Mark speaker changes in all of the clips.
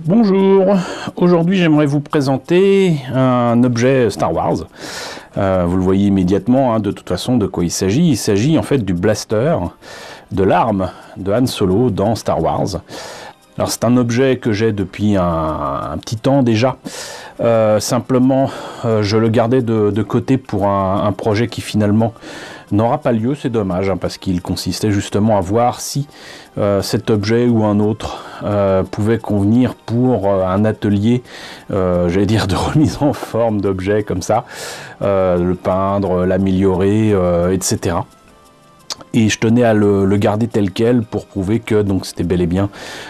Speaker 1: Bonjour, aujourd'hui j'aimerais vous présenter un objet Star Wars. Vous le voyez immédiatement, de toute façon, de quoi il s'agit. Il s'agit en fait du blaster, de l'arme de Han Solo dans Star Wars. Alors c'est un objet que j'ai depuis un petit temps déjà. Simplement, je le gardais de côté pour un projet qui finalement n'aura pas lieu. C'est dommage, parce qu'il consistait justement à voir si cet objet ou un autre pouvait convenir pour un atelier, j'allais dire, de remise en forme d'objet comme ça, le peindre, l'améliorer, etc. Et je tenais à le garder tel quel pour prouver que donc c'était bel et bien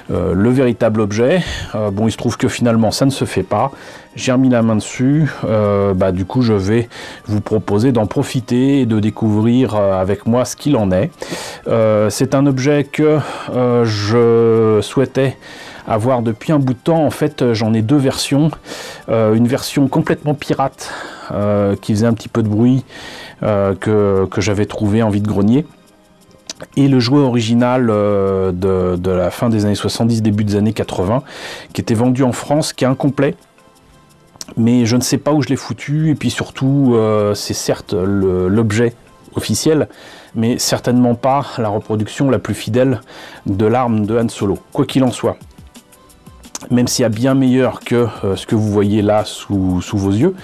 Speaker 1: le véritable objet. Bon, il se trouve que finalement ça ne se fait pas. J'ai remis la main dessus. Du coup, je vais vous proposer d'en profiter et de découvrir avec moi ce qu'il en est. C'est un objet que je souhaitais avoir depuis un bout de temps. En fait, j'en ai deux versions. Une version complètement pirate qui faisait un petit peu de bruit, que j'avais trouvé en vide-grenier. Et le jouet original de la fin des années 70, début des années 80, qui était vendu en France, qui est incomplet. Mais je ne sais pas où je l'ai foutu, et puis surtout, c'est certes l'objet officiel, mais certainement pas la reproduction la plus fidèle de l'arme de Han Solo. Quoi qu'il en soit, même s'il y a bien meilleur que ce que vous voyez là sous vos yeux,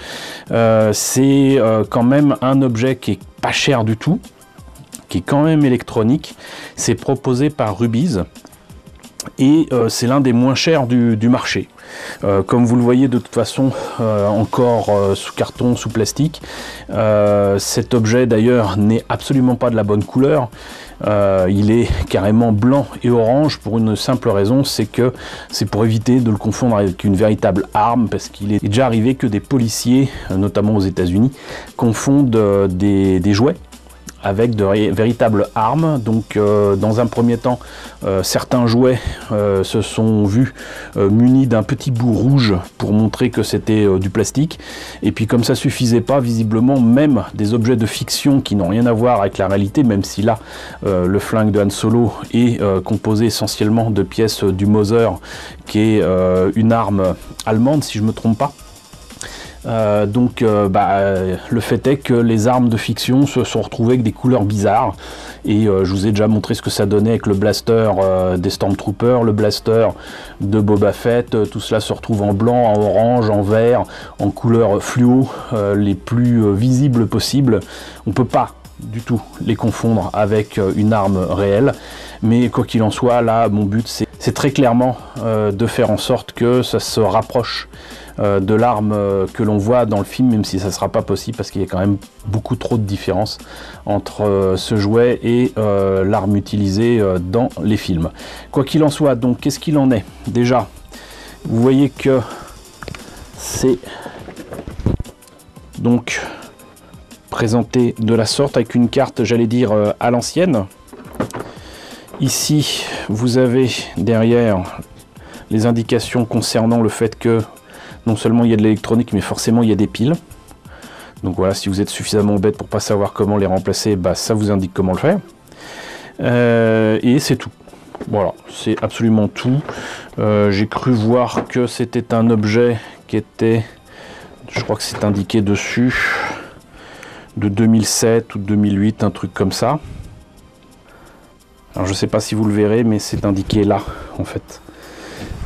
Speaker 1: c'est quand même un objet qui est pas cher du tout, qui est quand même électronique. C'est proposé par Rubiz et c'est l'un des moins chers du marché. Comme vous le voyez de toute façon, encore sous carton, sous plastique. Cet objet d'ailleurs n'est absolument pas de la bonne couleur. Il est carrément blanc et orange pour une simple raison, c'est que c'est pour éviter de le confondre avec une véritable arme, parce qu'il est déjà arrivé que des policiers, notamment aux États-Unis, confondent des jouets avec de véritables armes. Donc dans un premier temps, certains jouets se sont vus munis d'un petit bout rouge pour montrer que c'était du plastique, et puis comme ça suffisait pas, visiblement même des objets de fiction qui n'ont rien à voir avec la réalité, même si là le flingue de Han Solo est composé essentiellement de pièces du Mauser, qui est une arme allemande si je me trompe pas. Le fait est que les armes de fiction se sont retrouvées avec des couleurs bizarres, et je vous ai déjà montré ce que ça donnait avec le blaster des Stormtroopers, le blaster de Boba Fett. Tout cela se retrouve en blanc, en orange, en vert, en couleurs fluo les plus visibles possibles. On peut pas du tout les confondre avec une arme réelle, mais quoi qu'il en soit, là mon but c'est très clairement de faire en sorte que ça se rapproche de l'arme que l'on voit dans le film, même si ça ne sera pas possible parce qu'il y a quand même beaucoup trop de différence entre ce jouet et l'arme utilisée dans les films. Quoi qu'il en soit, donc qu'est-ce qu'il en est? Déjà, vous voyez que c'est donc présenté de la sorte, avec une carte, j'allais dire, à l'ancienne. Ici, vous avez derrière les indications concernant le fait que non seulement il y a de l'électronique, mais forcément il y a des piles. Donc voilà, si vous êtes suffisamment bête pour pas savoir comment les remplacer, ça vous indique comment le faire. Et c'est tout. Voilà, c'est absolument tout. J'ai cru voir que c'était un objet qui était, je crois que c'est indiqué dessus, de 2007 ou 2008, un truc comme ça. Alors je sais pas si vous le verrez, mais c'est indiqué là en fait,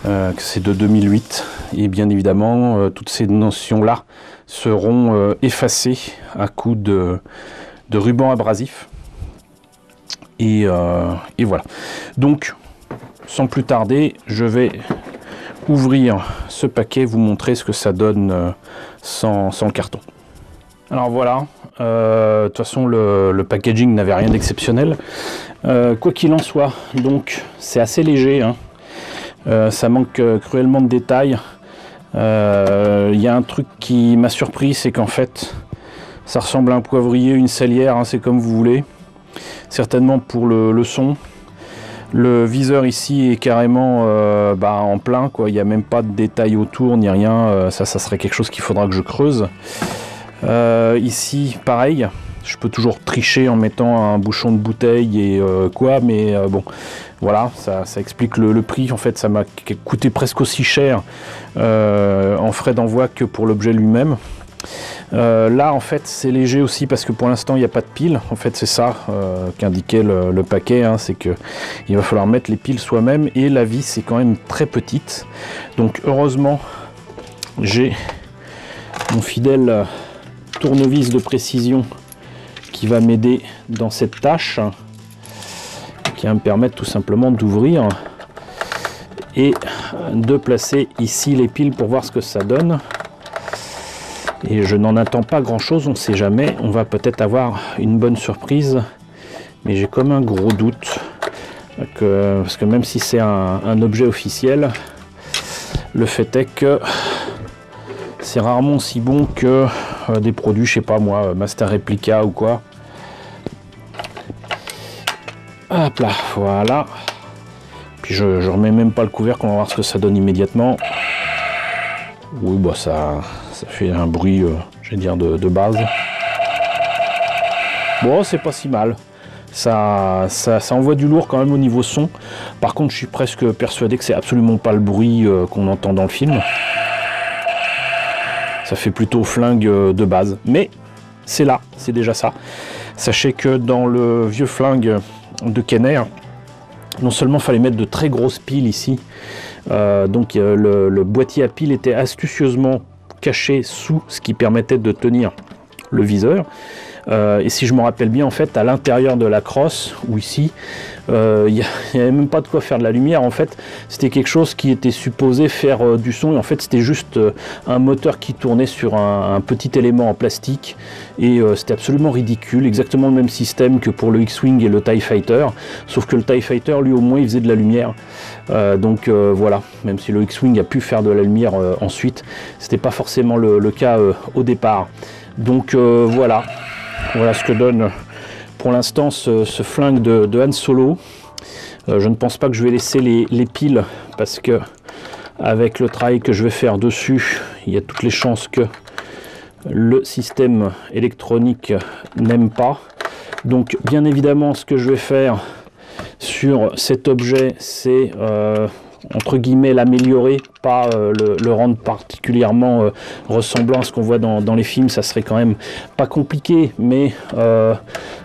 Speaker 1: que c'est de 2008, et bien évidemment toutes ces notions là seront effacées à coup de ruban abrasif, et voilà. Donc sans plus tarder, je vais ouvrir ce paquet, vous montrer ce que ça donne sans carton. Alors voilà, de toute façon le packaging n'avait rien d'exceptionnel. Quoi qu'il en soit, donc c'est assez léger, ça manque cruellement de détails. Il y a un truc qui m'a surpris, c'est qu'en fait ça ressemble à un poivrier, une salière, c'est comme vous voulez, certainement pour le son. Le viseur ici est carrément en plein, quoi. Il n'y a même pas de détails autour ni rien. Ça serait quelque chose qu'il faudra que je creuse. Ici pareil, Je peux toujours tricher en mettant un bouchon de bouteille et quoi, mais bon, voilà, ça explique le prix. En fait, ça m'a coûté presque aussi cher en frais d'envoi que pour l'objet lui-même. Là, en fait, c'est léger aussi parce que pour l'instant, il n'y a pas de pile. En fait, c'est ça qu'indiquait le paquet, hein, c'est que il va falloir mettre les piles soi-même et la vis est quand même très petite. Donc, heureusement, j'ai mon fidèle tournevis de précision qui va m'aider dans cette tâche, qui va me permettre tout simplement d'ouvrir et de placer ici les piles pour voir ce que ça donne. Et je n'en attends pas grand chose, on ne sait jamais, on va peut-être avoir une bonne surprise, mais j'ai comme un gros doute parce que même si c'est un objet officiel, le fait est que c'est rarement aussi bon que des produits, je sais pas moi, Master Replica ou quoi. Hop là, voilà. Puis je remets même pas le couvercle, on va voir ce que ça donne immédiatement. Oui, bah ça fait un bruit, je vais dire, de base. Bon, c'est pas si mal. Ça envoie du lourd quand même au niveau son. Par contre, je suis presque persuadé que c'est absolument pas le bruit qu'on entend dans le film. Ça fait plutôt flingue de base. Mais c'est là, c'est déjà ça. Sachez que dans le vieux flingue de Kenner, non seulement il fallait mettre de très grosses piles ici, donc le boîtier à piles était astucieusement caché sous ce qui permettait de tenir le viseur. Et si je me rappelle bien, en fait, à l'intérieur de la crosse, ou ici, il n'y avait même pas de quoi faire de la lumière. En fait, c'était quelque chose qui était supposé faire du son. Et en fait, c'était juste un moteur qui tournait sur un petit élément en plastique. Et c'était absolument ridicule. Exactement le même système que pour le X-Wing et le TIE Fighter. Sauf que le TIE Fighter, lui, au moins, il faisait de la lumière. Donc voilà, même si le X-Wing a pu faire de la lumière ensuite, c'était pas forcément le cas au départ. Donc voilà. Voilà ce que donne pour l'instant ce flingue de Han Solo. Je ne pense pas que je vais laisser les piles parce que avec le travail que je vais faire dessus, il y a toutes les chances que le système électronique n'aime pas. Donc bien évidemment, ce que je vais faire sur cet objet, c'est entre guillemets l'améliorer, pas le rendre particulièrement ressemblant à ce qu'on voit dans les films. Ça serait quand même pas compliqué, mais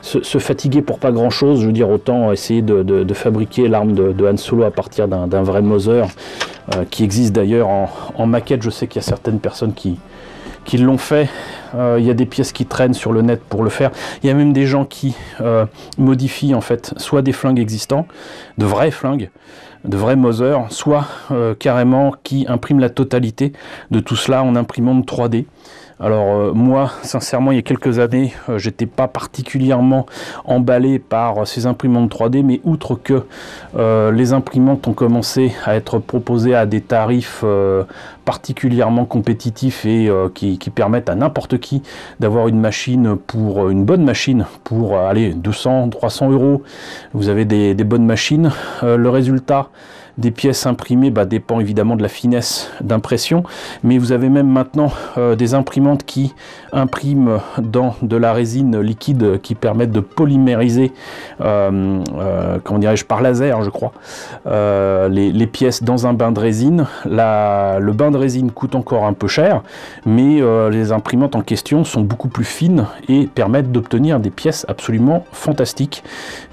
Speaker 1: se fatiguer pour pas grand chose. Je veux dire, autant essayer de fabriquer l'arme de Han Solo à partir d'un vrai Mother qui existe d'ailleurs en maquette. Je sais qu'il y a certaines personnes qui l'ont fait. Il y a des pièces qui traînent sur le net pour le faire. Il y a même des gens qui modifient en fait soit des flingues existants, de vrais flingues, de vrais Mother, soit carrément qui impriment la totalité de tout cela en imprimante 3D. Alors moi, sincèrement, il y a quelques années, j'étais pas particulièrement emballé par ces imprimantes 3D, mais outre que les imprimantes ont commencé à être proposées à des tarifs particulièrement compétitifs et qui permettent à n'importe qui d'avoir une machine pour une bonne machine pour aller 200, 300 €. Vous avez des bonnes machines. Le résultat des pièces imprimées dépend évidemment de la finesse d'impression, mais vous avez même maintenant des imprimantes qui impriment dans de la résine liquide qui permettent de polymériser, comment dirais-je, par laser, je crois, les pièces dans un bain de résine. Le bain de résine coûte encore un peu cher, mais les imprimantes en question sont beaucoup plus fines et permettent d'obtenir des pièces absolument fantastiques.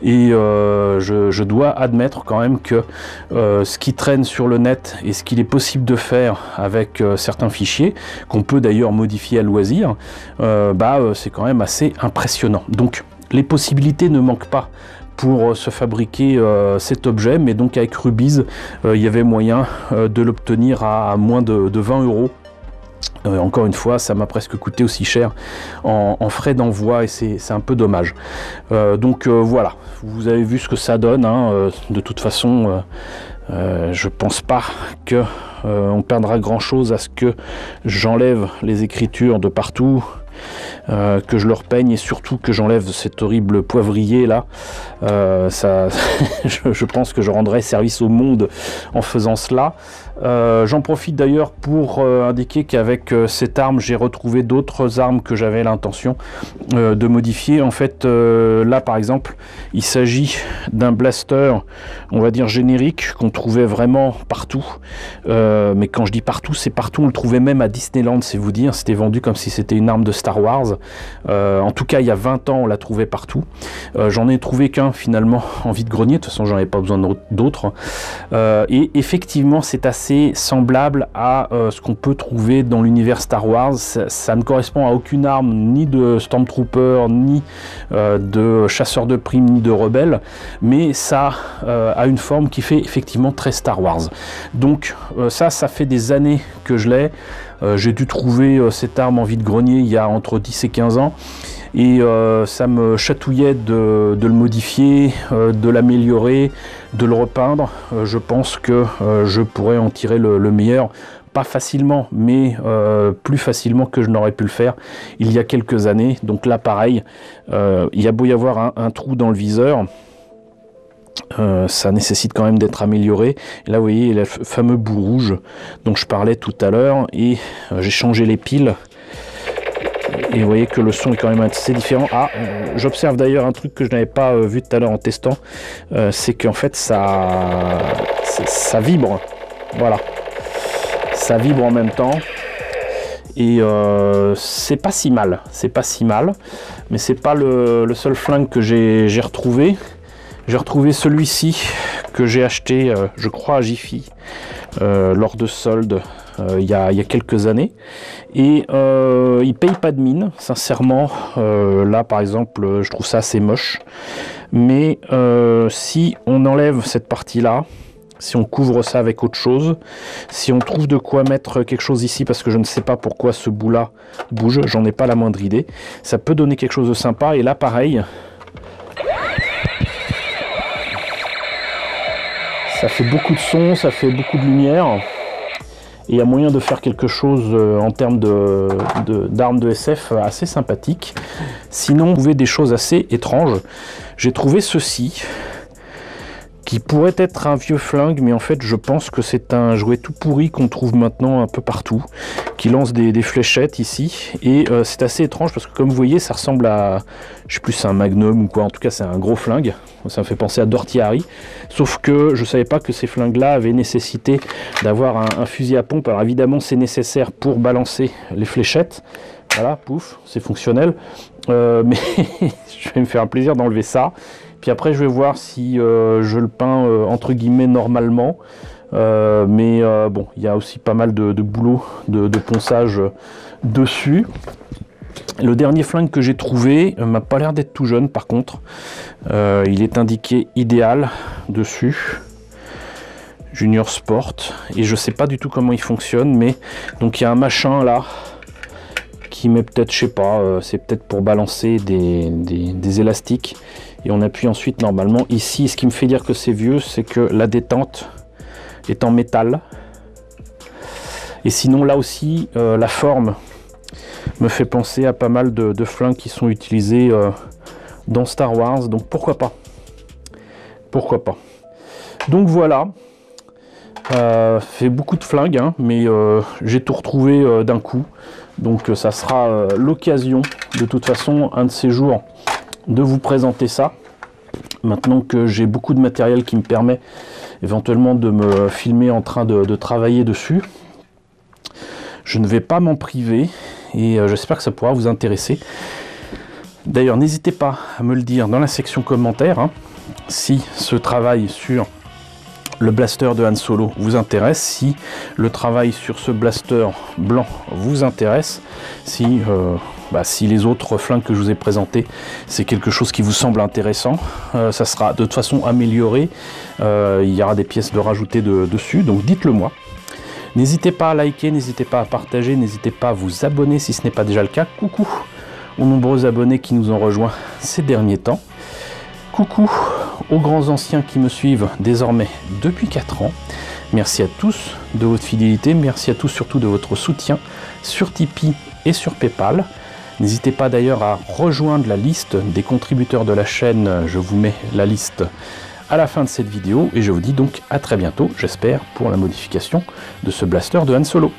Speaker 1: Et je dois admettre quand même que ce qui traîne sur le net et ce qu'il est possible de faire avec certains fichiers, qu'on peut d'ailleurs modifier à loisir, c'est quand même assez impressionnant. Donc les possibilités ne manquent pas pour se fabriquer cet objet, mais donc avec Rubiz, il y avait moyen de l'obtenir à moins de 20 €. Encore une fois, ça m'a presque coûté aussi cher en frais d'envoi et c'est un peu dommage. Donc voilà, vous avez vu ce que ça donne, hein. De toute façon, je pense pas que on perdra grand chose à ce que j'enlève les écritures de partout que je le repeigne et surtout que j'enlève cet horrible poivrier là. Ça, je pense que je rendrai service au monde en faisant cela. J'en profite d'ailleurs pour indiquer qu'avec cette arme, j'ai retrouvé d'autres armes que j'avais l'intention de modifier. En fait, là par exemple, il s'agit d'un blaster, on va dire générique, qu'on trouvait vraiment partout. Mais quand je dis partout, c'est partout. On le trouvait même à Disneyland, c'est vous dire. C'était vendu comme si c'était une arme de Star Wars. En tout cas, il y a 20 ans, on la trouvait partout. J'en ai trouvé qu'un finalement en vide-grenier. De toute façon, j'en avais pas besoin d'autres. Et effectivement, c'est assez semblable à ce qu'on peut trouver dans l'univers Star Wars. Ça ne correspond à aucune arme, ni de Stormtrooper, ni de chasseur de primes, ni de rebelle, mais ça a une forme qui fait effectivement très Star Wars. Donc ça fait des années que je l'ai. J'ai dû trouver cette arme en vide-grenier il y a entre 10 et 15 ans. Et ça me chatouillait de le modifier, de l'améliorer, de le repeindre. Je pense que je pourrais en tirer le meilleur, pas facilement, mais plus facilement que je n'aurais pu le faire il y a quelques années. Donc là pareil, il y a beau y avoir un trou dans le viseur, ça nécessite quand même d'être amélioré. Et là vous voyez le fameux bout rouge dont je parlais tout à l'heure, et j'ai changé les piles. Et vous voyez que le son est quand même assez différent. Ah, j'observe d'ailleurs un truc que je n'avais pas vu tout à l'heure en testant, c'est qu'en fait ça vibre. Voilà, ça vibre en même temps. Et c'est pas si mal, mais c'est pas le seul flingue que j'ai retrouvé. J'ai retrouvé celui-ci que j'ai acheté, je crois à Jiffy, lors de soldes. Il y a quelques années, et il paye pas de mine, sincèrement. Là par exemple, je trouve ça assez moche, mais si on enlève cette partie là, si on couvre ça avec autre chose, si on trouve de quoi mettre quelque chose ici, parce que je ne sais pas pourquoi ce bout là bouge, j'en ai pas la moindre idée, ça peut donner quelque chose de sympa. Et là pareil, ça fait beaucoup de son, ça fait beaucoup de lumière. Et il y a moyen de faire quelque chose en termes d'armes de SF assez sympathique. Sinon, vous trouvez des choses assez étranges. J'ai trouvé ceci, qui pourrait être un vieux flingue, mais en fait je pense que c'est un jouet tout pourri qu'on trouve maintenant un peu partout, qui lance des fléchettes ici, et c'est assez étrange parce que comme vous voyez ça ressemble à, je sais plus, c'est un Magnum ou quoi, en tout cas c'est un gros flingue, ça me fait penser à Dirty Harry, sauf que je savais pas que ces flingues là avaient nécessité d'avoir un fusil à pompe. Alors évidemment c'est nécessaire pour balancer les fléchettes, voilà, pouf, c'est fonctionnel, mais je vais me faire un plaisir d'enlever ça. Puis après je vais voir si je le peins entre guillemets normalement, mais bon, il y a aussi pas mal de boulot de ponçage dessus. Le dernier flingue que j'ai trouvé m'a pas l'air d'être tout jeune par contre. Il est indiqué idéal dessus, Junior Sport, et je sais pas du tout comment il fonctionne, mais donc il y a un machin là qui met peut-être, je sais pas, c'est peut-être pour balancer des élastiques, et on appuie ensuite normalement ici. Ce qui me fait dire que c'est vieux, c'est que la détente est en métal, et sinon là aussi la forme me fait penser à pas mal de flingues qui sont utilisés dans Star Wars, donc pourquoi pas, donc voilà. Fait beaucoup de flingues, hein, mais j'ai tout retrouvé d'un coup, donc ça sera l'occasion de toute façon un de ces jours de vous présenter ça, maintenant que j'ai beaucoup de matériel qui me permet éventuellement de me filmer en train de travailler dessus. Je ne vais pas m'en priver, et j'espère que ça pourra vous intéresser. D'ailleurs n'hésitez pas à me le dire dans la section commentaires, hein, si ce travail sur le blaster de Han Solo vous intéresse, si le travail sur ce blaster blanc vous intéresse, si les autres flingues que je vous ai présentés, c'est quelque chose qui vous semble intéressant. Ça sera de toute façon amélioré, il y aura des pièces de rajouter dessus, donc dites-le moi. N'hésitez pas à liker, n'hésitez pas à partager, n'hésitez pas à vous abonner si ce n'est pas déjà le cas. Coucou aux nombreux abonnés qui nous ont rejoints ces derniers temps. Coucou aux grands anciens qui me suivent désormais depuis 4 ans. Merci à tous de votre fidélité, merci à tous surtout de votre soutien sur Tipeee et sur Paypal. N'hésitez pas d'ailleurs à rejoindre la liste des contributeurs de la chaîne, je vous mets la liste à la fin de cette vidéo, et je vous dis donc à très bientôt, j'espère, pour la modification de ce blaster de Han Solo.